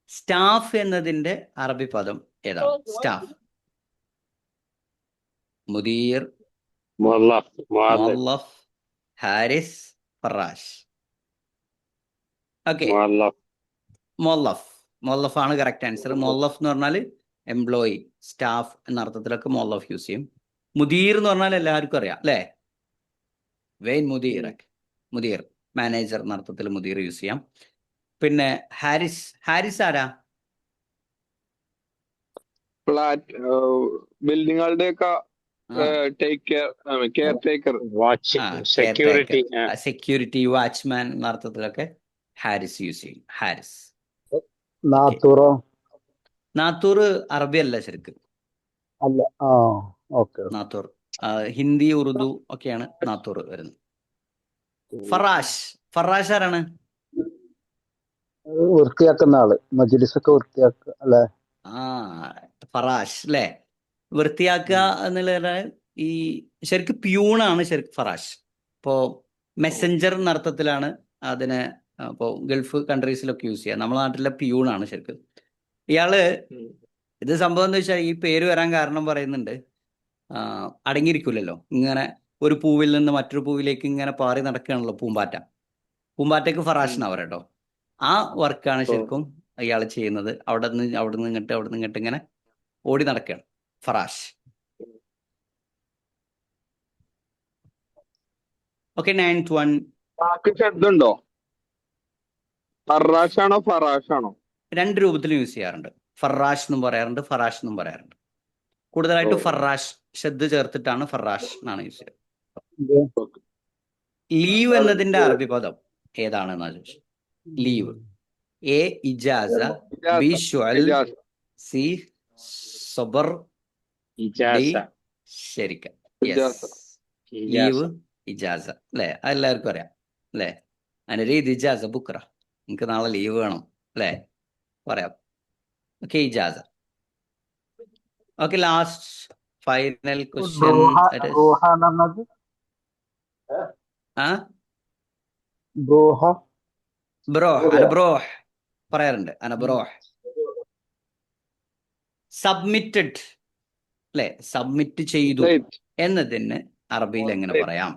സ്റ്റാഫ് എന്നതിന്റെ അറബി പദം ഏതാണ്? സ്റ്റാഫ്, മുദീർ, മുഅല്ലഫ്, മുഅല്ലഫ്, മുഅല്ലഫ്, ഹാരിസ്, ഫറാഷ്. ഓക്കെ, മുഅല്ലഫ്. മുഅല്ലഫ് ആണ് കറക്റ്റ് ആൻസർ. മുഅല്ലഫ് എന്ന് പറഞ്ഞാൽ എംപ്ലോയി, സ്റ്റാഫ് എന്ന അർത്ഥത്തിലൊക്കെ മുഅല്ലഫ് യൂസ് ചെയ്യും. മുദീർ എന്ന് പറഞ്ഞാൽ എല്ലാവർക്കും അറിയാം അല്ലേ, വെയിൻ മുദീർ മാനേജർ എന്ന അർത്ഥത്തിൽ മുദീർ യൂസ് ചെയ്യാം. പിന്നെ ഹാരിസ് ആരാ? ഫ്ലാറ്റ് ബിൽഡിങ്ങുകളുടെ ഒക്കെ care taker. Watch, security. Security, watchman എന്ന അർത്ഥത്തിലൊക്കെ ഹാരിസ് യൂസ് ചെയ്യും. ഹാരിസ്. നാത്തൂറോ? നാത്തൂർ അറബി അല്ല ശരിക്കും. അല്ല. ഓക്കെ. നാത്തൂർ ഹിന്ദി, ഉറുദു ഒക്കെയാണ് നാത്തൂർ വരുന്നത്. ഫറാഷ് ആരാണ്? വൃത്തിയാക്കുന്ന ആള്, മജ്ലിസൊക്കെ വൃത്തിയാക്കുക അല്ലെ? ഫറാഷ് അല്ലേ, വൃത്തിയാക്കുക എന്നുള്ള ഈ ശരിക്കും പ്യൂണാണ് ശരിക്കും ഫറാഷ്. ഇപ്പോ മെസ്സഞ്ചർ എന്ന അർത്ഥത്തിലാണ് അതിനെ ഇപ്പോൾ ഗൾഫ് കൺട്രീസിലൊക്കെ യൂസ് ചെയ്യുക. നമ്മുടെ നാട്ടിലെ പ്യൂണാണ് ശരിക്കും. ഇയാള് ഇത് സംഭവം എന്താ വെച്ചാൽ, ഈ പേര് വരാൻ കാരണം പറയുന്നുണ്ട്, അടങ്ങിയിരിക്കില്ലല്ലോ, ഇങ്ങനെ ഒരു പൂവിൽ നിന്ന് മറ്റൊരു പൂവിലേക്ക് ഇങ്ങനെ പാറി നടക്കുകയാണല്ലോ പൂമ്പാറ്റയ്ക്ക് ഫറാഷ് എന്നാ പറയട്ടോ. ആ വർക്കാണ് ശരിക്കും ഇയാൾ ചെയ്യുന്നത്. അവിടെ നിന്ന് ഇങ്ങോട്ട് ഇങ്ങനെ ഓടി നടക്കുകയാണ് ഫറാഷ്. ഓക്കെ, 9.1 ബാക്കി ശബ്ദമുണ്ടോ? ഫറാഷാണോ ഫറാഷാണോ? രണ്ട് രൂപത്തിലും യൂസ് ചെയ്യാറുണ്ട്. ഫറാഷ് എന്നും പറയാറുണ്ട്, ഫറാഷ് എന്നും പറയാറുണ്ട്. കൂടുതലായിട്ട് ഫറാഷ് ശബ്ദ ചേർത്തിട്ടാണ് ഫറാഷ് എന്നാണ് യൂസ് ചെയ്യുന്നത്. ലീവ് എന്നതിന്റെ അറബി പദം ഏതാണെന്നാ ചോദിച്ചു. ലീവ്. എ ഇജാസ, ബി ശുഅൽ, സി സബർ, ഡി ശരിക്ക. ലീവ് ഇജാസ അല്ലെ, അതെല്ലാവർക്കും അറിയാം അല്ലെ. അനരീത് ഇജാസ ബുക്ര, എനിക്ക് നാളെ ലീവ് വേണം അല്ലെ, പറയാം. ഓക്കെ, ഇജാസ. Okay, last final question. ബ്രോഹ് പറയാറുണ്ട്. ബ്രോഹ്. സബ്മിറ്റഡ് അല്ലെ, സബ്മിറ്റ് ചെയ്തു എന്നതിന് അറബിയിൽ എങ്ങനെ പറയാം?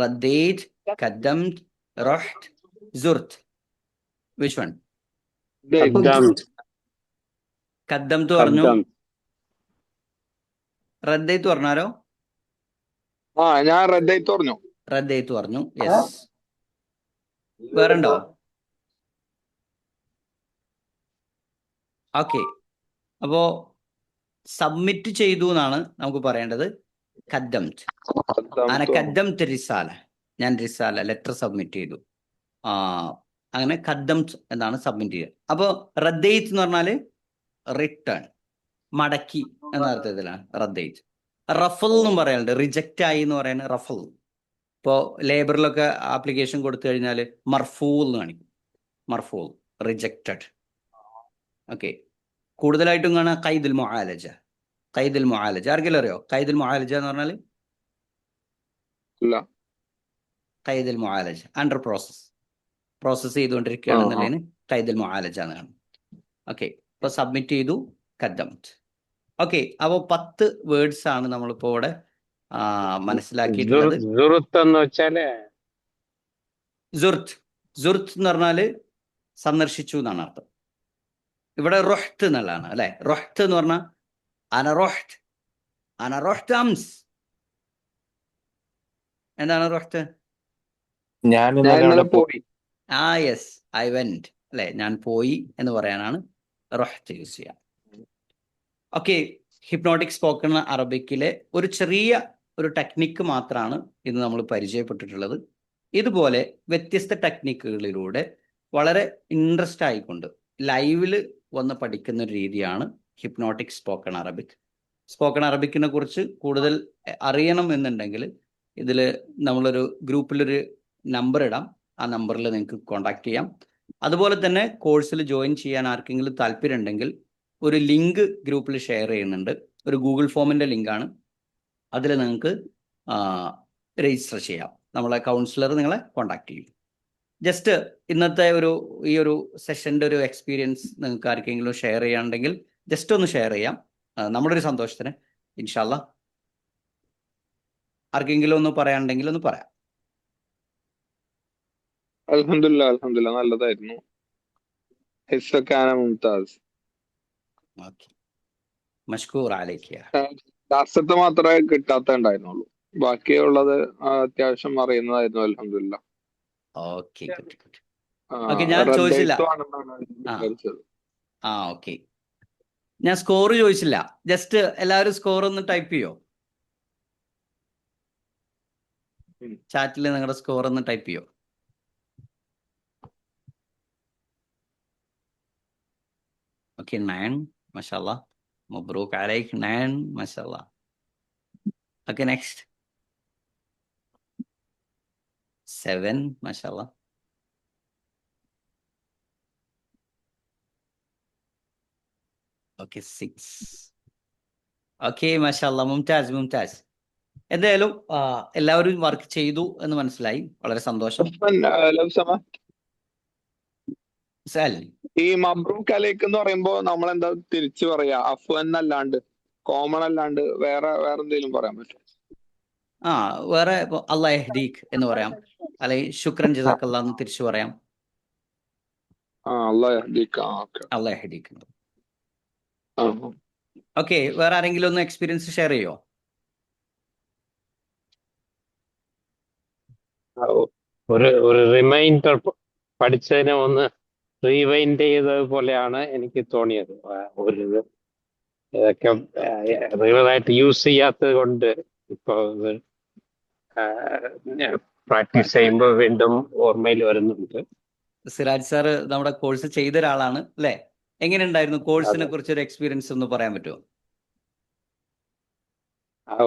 റദ്ദൈത്, ഖദ്ദംത്, റഹ്ത്, സുർത്. Which one? ഖദ്ദംത് പറഞ്ഞു, റദ്ദൈത് പറഞ്ഞാലോ? ഞാൻ റദ്ദൈത്ത് പറഞ്ഞു. റദ്ദൈത്ത് പറഞ്ഞു, യെസ്. വേറെണ്ടോ? ഓക്കെ, അപ്പോ സബ്മിറ്റ് ചെയ്തു എന്നാണ് നമുക്ക് പറയേണ്ടത്. ഖദ്ദംത്, അന ഖദ്ദംത് റിസാല, ഞാൻ റിസാല ലെറ്റർ സബ്മിറ്റ് ചെയ്തു. അങ്ങനെ ഖദ്ദംത് എന്നാണ് സബ്മിറ്റ് ചെയ്യുക. അപ്പോൾ റദ്ദൈത്ത് എന്ന് പറഞ്ഞാൽ റിട്ടേൺ, മടക്കി എന്ന അർത്ഥത്തിലാണ് റദ്ദൈത്ത്. റഫൽ എന്നും പറയാനുണ്ട്, റിജക്റ്റ് ആയി എന്ന് പറയുന്നത് റഫൽ. ഇപ്പോൾ ലേബറിലൊക്കെ ആപ്ലിക്കേഷൻ കൊടുത്തു കഴിഞ്ഞാൽ മർഫൂൽ എന്ന് കാണിക്കും, മർഫൂൽ, റിജക്റ്റഡ്. ഓക്കെ, കൂടുതലായിട്ടും കാണാം ഖൈദുൽ മുആലജ. ആർക്കെങ്കിലും അറിയോ ഖൈദുൽ മുആലജ എന്ന് പറഞ്ഞാൽ? ഖൈദുൽ മുആലജ അണ്ടർ പ്രോസസ് ചെയ്തുകൊണ്ടിരിക്കുകയാണെന്നുള്ളതിന് ഖൈദുൽ മുആലജ എന്ന് കാണും. ഓക്കെ, ഇപ്പോൾ സബ്മിറ്റ് ചെയ്തു, ഖദ്ദംത്. ഓക്കെ, അപ്പോൾ 10 വേർഡ്സ് ആണ് നമ്മളിപ്പോ ഇവിടെ മനസ്സിലാക്കിയിട്ടുള്ളത്. സുർത്ത് എന്ന് പറഞ്ഞാല് സന്ദർശിച്ചു എന്നാണ് അർത്ഥം. ഇവിടെ റൊഹ്ത്ത് എന്നുള്ളതാണ് അല്ലെ. റൊഹ്ത്ത് എന്ന് പറഞ്ഞാൽ അന റൊഹ്ത്ത് അംസ്, എന്താണ് റോഹ്ത്ത്? ഞാൻ ഞാൻ ഇന്നലെ ഇന്നലെ അവിടെ പോയി. യെസ്, ഐ വെന്റ് അല്ലെ, ഞാൻ പോയി എന്ന് പറയാനാണ് റോഹ്ത്ത് യൂസ് ചെയ്യുക. ഓക്കെ, ഹിപ്നോട്ടിക് സ്പോക്കൺ അറബിക്കിലെ ഒരു ചെറിയ ഒരു ടെക്നിക്ക് മാത്രമാണ് ഇന്ന് നമ്മൾ പരിചയപ്പെട്ടിട്ടുള്ളത്. ഇതുപോലെ വ്യത്യസ്ത ടെക്നിക്കുകളിലൂടെ വളരെ ഇൻട്രസ്റ്റ് ആയിക്കൊണ്ട് ലൈവിൽ വന്ന് പഠിക്കുന്ന ഒരു രീതിയാണ് ഹിപ്നോട്ടിക് സ്പോക്കൺ അറബിക്. സ്പോക്കൺ അറബിക്കിനെ കുറിച്ച് കൂടുതൽ അറിയണം എന്നുണ്ടെങ്കിൽ ഇതിൽ നമ്മളൊരു ഗ്രൂപ്പിലൊരു നമ്പർ ഇടാം, ആ നമ്പറിൽ നിങ്ങൾക്ക് കോൺടാക്ട് ചെയ്യാം. അതുപോലെ തന്നെ കോഴ്സിൽ ജോയിൻ ചെയ്യാൻ ആർക്കെങ്കിലും താല്പര്യം ഉണ്ടെങ്കിൽ ഒരു ലിങ്ക് ഗ്രൂപ്പിൽ ഷെയർ ചെയ്യുന്നുണ്ട്. ഒരു ഗൂഗിൾ ഫോമിൻ്റെ ലിങ്കാണ്. അതിൽ നിങ്ങൾക്ക് രജിസ്റ്റർ ചെയ്യാം. നമ്മളെ കൗൺസിലർ നിങ്ങളെ കോൺടാക്ട് ചെയ്യും. ജസ്റ്റ് ഇന്നത്തെ ഈ ഒരു സെഷൻ്റെ ഒരു എക്സ്പീരിയൻസ് നിങ്ങൾക്ക് ആർക്കെങ്കിലും ഷെയർ ചെയ്യാനുണ്ടെങ്കിൽ ജസ്റ്റ് ഒന്ന് ഷെയർ ചെയ്യാം, നമ്മുടെ ഒരു സന്തോഷത്തിന്. ഇൻഷാല്ലാ ആർക്കെങ്കിലും ഒന്ന് പറയാനുണ്ടെങ്കിൽ ഒന്ന് പറയാം. അൽഹംദുലില്ലാ നല്ലതായിരുന്നു. ഹിസ്സക്കാന മുംതാസ്. ഓക്കെ, മഷ്കൂർ അലൈക്ക്. ലാസ്റ്റത്തെ മാത്രമേ കിട്ടാത്ത ഉണ്ടായിരുന്നുള്ളൂ. ബാക്കിയുള്ളത് അത്യാവശ്യം അറിയുന്നതായിരുന്നു. അൽഹംദുലില്ലാ. Okay, good good. ഓക്കെ, ഞാൻ ചോദിച്ചില്ല. ഓക്കെ, ഞാൻ സ്കോർ ചോദിച്ചില്ല. ജസ്റ്റ് എല്ലാവരും സ്കോർ ഒന്ന് ടൈപ്പ് ചെയ്യോ? ചാറ്റിൽ നിങ്ങളുടെ സ്കോർ ഒന്ന് ടൈപ്പ് ചെയ്യോ? ഓക്കെ, 9 മാഷാഅല്ലാ, മബ്രൂക്ക് അലൈക്ക് 9 മാഷാഅല്ലാ. ഓക്കെ, നെക്സ്റ്റ് 7 മാഷാഅല്ലാ. ഓക്കെ, 6. ഓക്കെ, മാഷാഅല്ലാ, മുംതാസ്. എന്തായാലും എല്ലാവരും വർക്ക് ചെയ്തു എന്ന് മനസ്സിലായി, വളരെ സന്തോഷം. ഈ മബ്രൂക്ക് അലൈക്ക് എന്ന് പറയുമ്പോ നമ്മൾ എന്താ തിരിച്ചു പറയാ? അഫ്വൻ അല്ലാണ്ട്, കോമൺ അല്ലാണ്ട് വേറെ എന്തെങ്കിലും പറയാൻ പറ്റും? വേറെ അല്ലാഹ് യഹ്ദീക് എന്ന് പറയാം, അല്ലെങ്കിൽ ശുക്രൻ ജസാക്കല്ലാഹ് എന്ന് തിരിച്ചു പറയാം. അല്ലാഹ് യഹ്ദീക്. അല്ലാഹ് യഹ്ദീക്. ഓക്കെ, വേറെ ആരെങ്കിലും ഒന്ന് എക്സ്പീരിയൻസ് ഷെയർ ചെയ്യോ? ഒരു റിമൈൻഡർ പഠിച്ചതിനെ ഒന്ന് റീവൈൻഡ് ചെയ്തത് പോലെയാണ് എനിക്ക് തോന്നിയത്. ഇതൊക്കെ റെഗുലറായിട്ട് യൂസ് ചെയ്യാത്തത് കൊണ്ട് ഇപ്പോൾ പ്രാക്ടീസ് ചെയ്യുമ്പോൾ വീണ്ടും ഓർമ്മയിൽ വരുന്നുണ്ട്. സിറാജ് സാർ നമ്മുടെ കോഴ്സ് ചെയ്ത ഒരാളാണ് അല്ലേ? എങ്ങനെ ഉണ്ടായിരുന്നു കോഴ്സിനെ കുറിച്ച് ഒരു എക്സ്പീരിയൻസ് ഒന്ന് പറയാൻ പറ്റുമോ?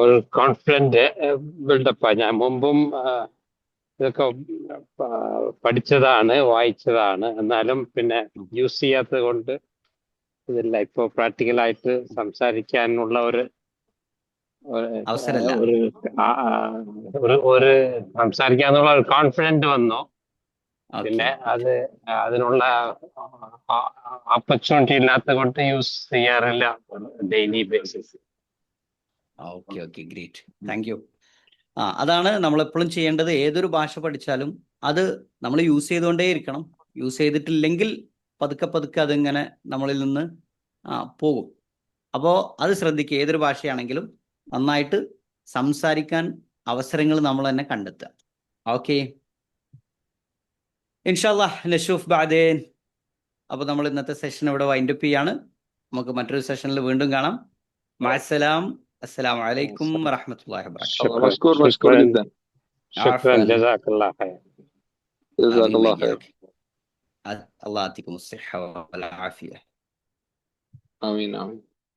ഒരു കോൺഫിഡന്റ് ബിൽഡപ്പാ. ഞാൻ മുമ്പും ഇതൊക്കെ പഠിച്ചതാണ്, വായിച്ചതാണ്, എന്നാലും പിന്നെ യൂസ് ചെയ്യാത്തത് കൊണ്ട് ഇതില്ല. ഇപ്പോൾ പ്രാക്ടിക്കലായിട്ട് സംസാരിക്കാനുള്ള ഒരു സംസാരിക്കാന്നുള്ള ഒരു കോൺഫിഡന്റ് വന്നു. പിന്നെ അതിനുള്ള ഓപ്പർച്യൂണിറ്റി ഇല്ലാത്ത കൊണ്ട് യൂസ് ചെയ്യാറില്ല daily basis. Okay, great, thank you. അതാണ് നമ്മളെപ്പോഴും ചെയ്യേണ്ടത്. ഏതൊരു ഭാഷ പഠിച്ചാലും അത് നമ്മൾ യൂസ് ചെയ്തുകൊണ്ടേ ഇരിക്കണം. യൂസ് ചെയ്തിട്ടില്ലെങ്കിൽ പതുക്കെ അതിങ്ങനെ നമ്മളിൽ നിന്ന് പോകും. അപ്പോൾ അത് ശ്രദ്ധിക്കുക. ഏതൊരു ഭാഷയാണെങ്കിലും നന്നായിട്ട് സംസാരിക്കാൻ അവസരങ്ങൾ നമ്മൾ തന്നെ കണ്ടെത്തുക. ഓക്കെ, ഇൻഷാല്ലാഹ് നശൂഫ് ബാദേൻ. അപ്പോൾ നമ്മൾ ഇന്നത്തെ സെഷൻ ഇവിടെ വൈൻഡപ്പ് ചെയ്യാണ്. നമുക്ക് മറ്റൊരു സെഷനിൽ വീണ്ടും കാണാം. മഅസ്സലാം. അസ്സലാമു അലൈക്കും വറഹ്മത്തുള്ളാഹി വബറകാതുഹു. മഷ്കൂർ ജിദ്ദൻ. ശുക്രൻ, ജസാക്കല്ലാഹ് ഖൈർ. ജസാക്കല്ലാഹ് ഖൈർ. അല്ലാഹു യഅതികും അസ്സഹ വൽ ആഫിയ. ആമീൻ.